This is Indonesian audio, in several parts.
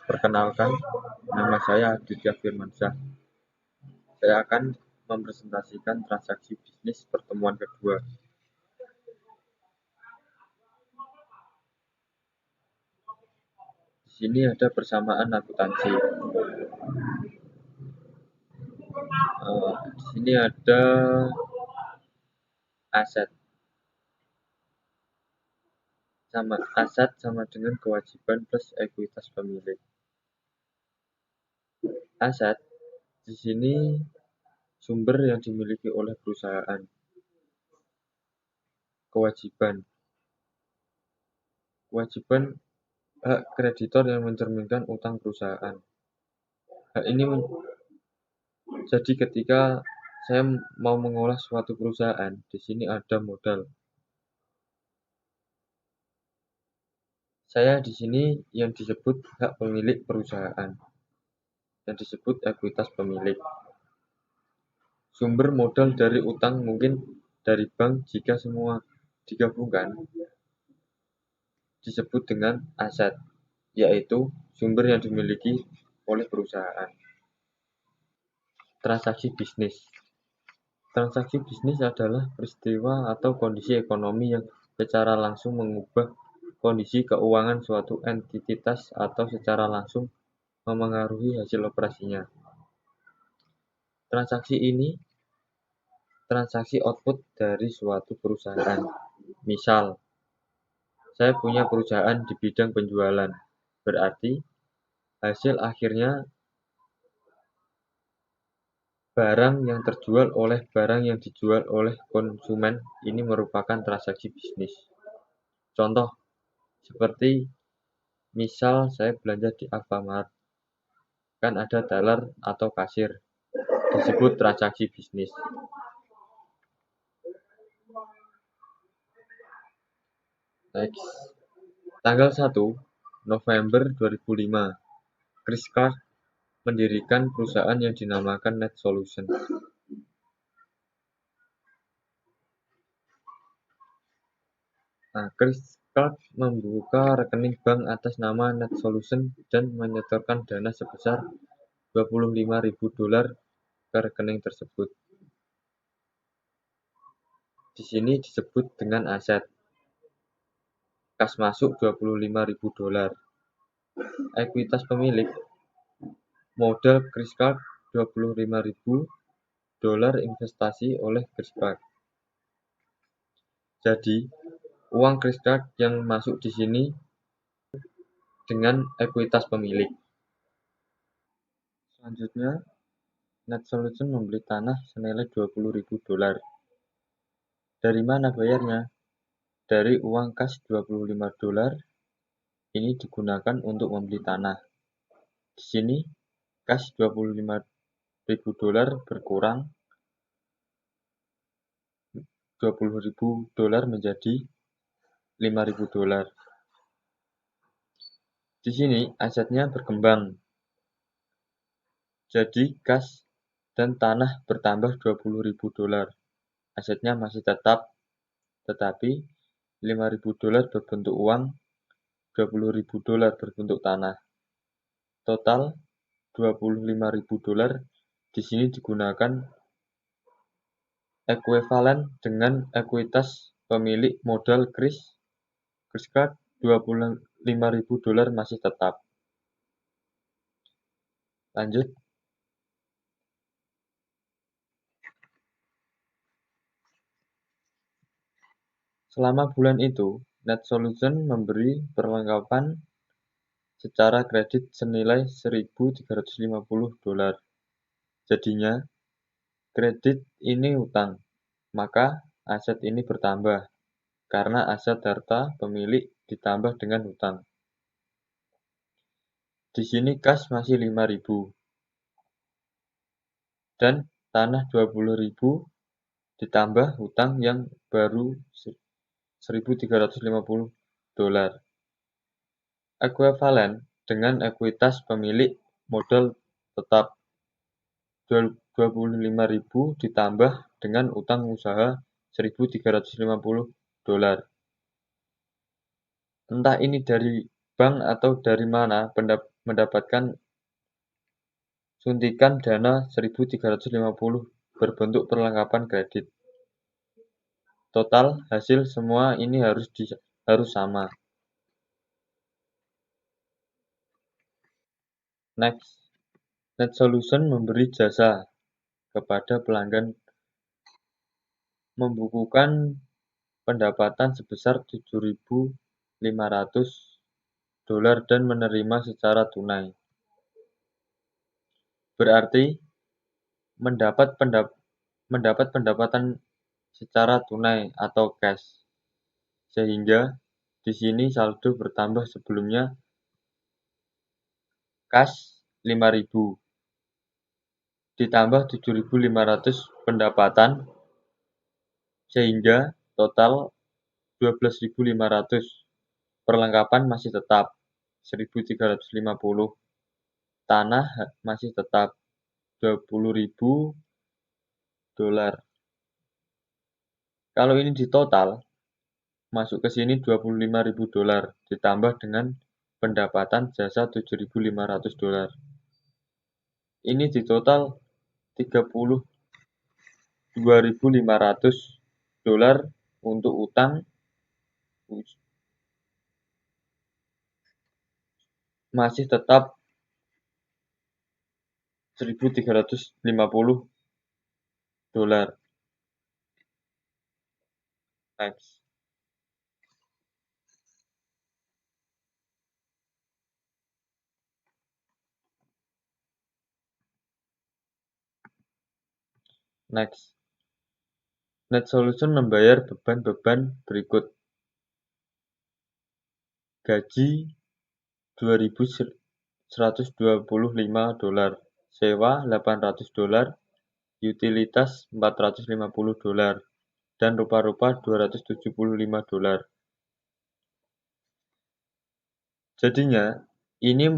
Perkenalkan, nama saya Aditya Firmansyah. Saya akan mempresentasikan transaksi bisnis pertemuan kedua. Di sini ada persamaan akuntansi. Di sini ada aset. Aset sama dengan kewajiban plus ekuitas pemilik. Aset di sini sumber yang dimiliki oleh perusahaan. Kewajiban hak kreditor yang mencerminkan utang perusahaan. Hak ini jadi ketika saya mau mengolah suatu perusahaan, di sini ada modal. Saya di sini yang disebut hak pemilik perusahaan, yang disebut ekuitas pemilik. Sumber modal dari utang mungkin dari bank, jika semua digabungkan disebut dengan aset, yaitu sumber yang dimiliki oleh perusahaan. Transaksi bisnis. Transaksi bisnis adalah peristiwa atau kondisi ekonomi yang secara langsung mengubah kondisi keuangan suatu entitas atau secara langsung memengaruhi hasil operasinya. Transaksi ini transaksi output dari suatu perusahaan. Misal, saya punya perusahaan di bidang penjualan, berarti hasil akhirnya barang yang terjual oleh barang yang dijual oleh konsumen. Ini merupakan transaksi bisnis. Contoh, seperti misal saya belanja di Alfamart, kan ada teller atau kasir, disebut transaksi bisnis. Next. Tanggal 1 November 2005, Chris Clark mendirikan perusahaan yang dinamakan Net Solution. Chris Clark membuka rekening bank atas nama Net Solution dan menyetorkan dana sebesar $25.000 ke rekening tersebut. Di sini disebut dengan aset. Kas masuk $25.000. Ekuitas pemilik. Modal Chris Clark $25.000 investasi oleh Chris Clark. Jadi, uang Chris Clark yang masuk di sini dengan ekuitas pemilik. Selanjutnya, Net Solution membeli tanah senilai $20.000. Dari mana bayarnya? Dari uang kas $25. Ini digunakan untuk membeli tanah. Di sini, kas $25.000 berkurang $20.000 menjadi $5.000. Di sini asetnya berkembang. Jadi kas dan tanah bertambah $20.000. Asetnya masih tetap, tetapi $5.000 berbentuk uang, $20.000 berbentuk tanah. Total $25.000 di sini digunakan ekuivalen dengan ekuitas pemilik modal Chris Clark. $25.000 masih tetap. Lanjut. Selama bulan itu, Net Solution memberi perlengkapan secara kredit senilai $1.350. Jadinya, kredit ini utang, maka aset ini bertambah, karena aset harta pemilik ditambah dengan hutang. Di sini kas masih $5.000. dan tanah 20.000 ditambah hutang yang baru 1.350 dolar. Ekuivalen dengan ekuitas pemilik modal tetap 25.000 ditambah dengan utang usaha 1.350 dolar. Entah ini dari bank atau dari mana mendapatkan suntikan dana 1.350 berbentuk perlengkapan kredit. Total hasil semua ini harus sama. Next, NetSolution memberi jasa kepada pelanggan membukukan pendapatan sebesar 7.500 dolar dan menerima secara tunai. Berarti mendapat pendapatan secara tunai atau cash. Sehingga di sini saldo bertambah sebelumnya cash 5.000 ditambah 7.500 pendapatan sehingga total 12.500. Perlengkapan masih tetap 1.350. Tanah masih tetap 20.000 dolar. Kalau ini ditotal masuk ke sini 25.000 dolar ditambah dengan pendapatan jasa 7.500 dolar. Ini di total 32.500 dolar untuk utang masih tetap 1.350 dolar. Next. NetSolution membayar beban-beban berikut. Gaji 2.125 dolar, sewa 800 dolar, utilitas 450 dolar, dan rupa-rupa 275 dolar. Jadinya, ini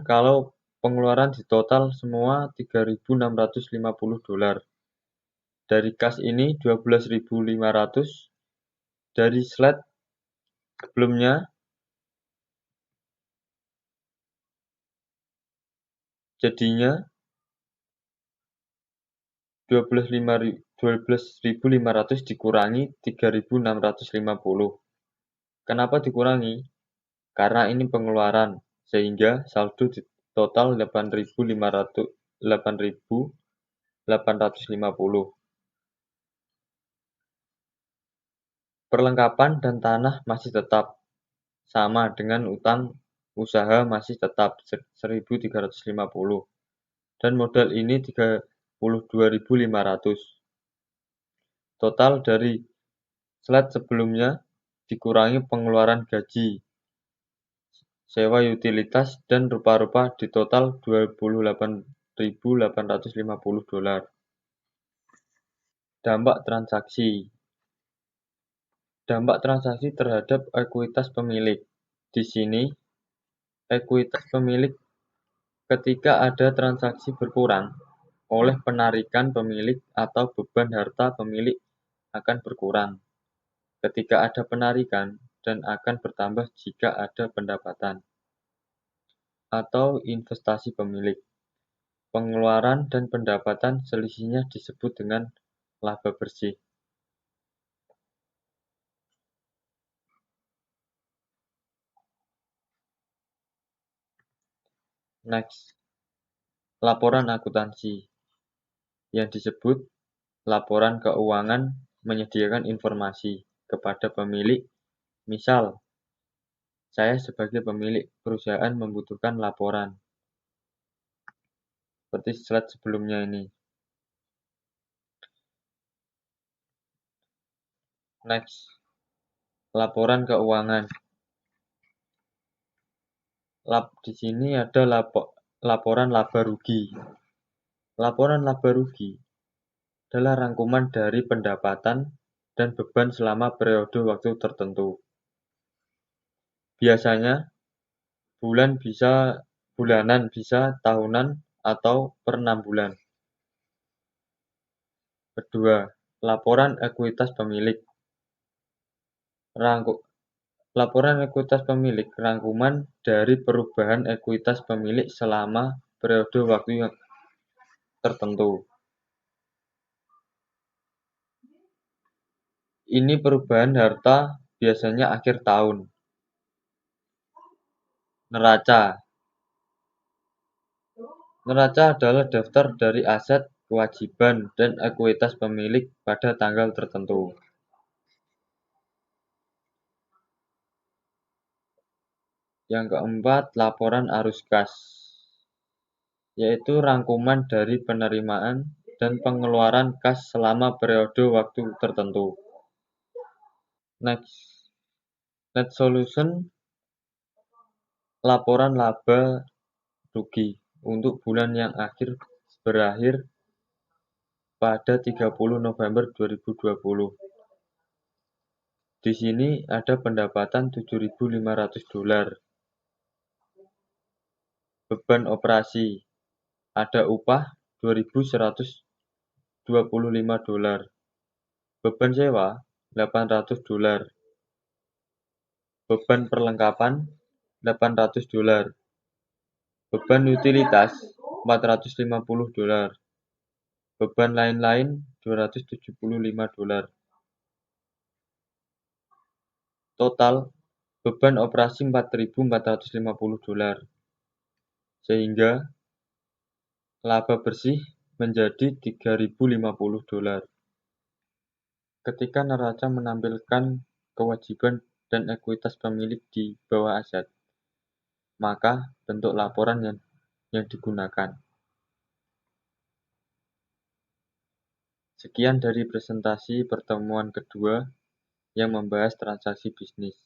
kalau pengeluaran di total semua 3.650 dolar. Dari kas ini 12.500, dari slide sebelumnya jadinya 12.500 dikurangi 3.650. Kenapa dikurangi? Karena ini pengeluaran, sehingga saldo di total 8.850. Perlengkapan dan tanah masih tetap sama dengan utang usaha masih tetap 1.350 dan modal ini 32.500. Total dari slide sebelumnya dikurangi pengeluaran gaji, sewa utilitas dan rupa-rupa di total 28.850 dolar. Dampak transaksi. Dampak transaksi terhadap ekuitas pemilik. Di sini, ekuitas pemilik ketika ada transaksi berkurang oleh penarikan pemilik atau beban harta pemilik akan berkurang ketika ada penarikan dan akan bertambah jika ada pendapatan atau investasi pemilik. Pengeluaran dan pendapatan selisihnya disebut dengan laba bersih. Next, laporan akuntansi yang disebut laporan keuangan menyediakan informasi kepada pemilik. Misal, saya sebagai pemilik perusahaan membutuhkan laporan. Seperti slide sebelumnya ini. Next, laporan keuangan. Di sini ada laporan laba rugi. Laporan laba rugi adalah rangkuman dari pendapatan dan beban selama periode waktu tertentu. Biasanya, bulanan bisa tahunan atau per 6 bulan. Kedua, laporan ekuitas pemilik. Laporan ekuitas pemilik rangkuman dari perubahan ekuitas pemilik selama periode waktu yang tertentu. Ini perubahan harta biasanya akhir tahun. Neraca. Neraca adalah daftar dari aset, kewajiban, dan ekuitas pemilik pada tanggal tertentu. Yang keempat, laporan arus kas, yaitu rangkuman dari penerimaan dan pengeluaran kas selama periode waktu tertentu. Net solution, laporan laba rugi untuk bulan yang berakhir pada 30 November 2020. Di sini ada pendapatan $7.500. Beban operasi, ada upah $2.125. Beban sewa $800. Beban perlengkapan $800. Beban utilitas $450. Beban lain-lain $275. Total beban operasi $4.450. Sehingga laba bersih menjadi $3.050. Ketika neraca menampilkan kewajiban dan ekuitas pemilik di bawah aset, maka bentuk laporan yang digunakan. Sekian dari presentasi pertemuan kedua yang membahas transaksi bisnis.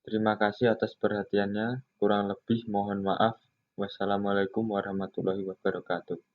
Terima kasih atas perhatiannya. Kurang lebih mohon maaf. Wassalamualaikum warahmatullahi wabarakatuh.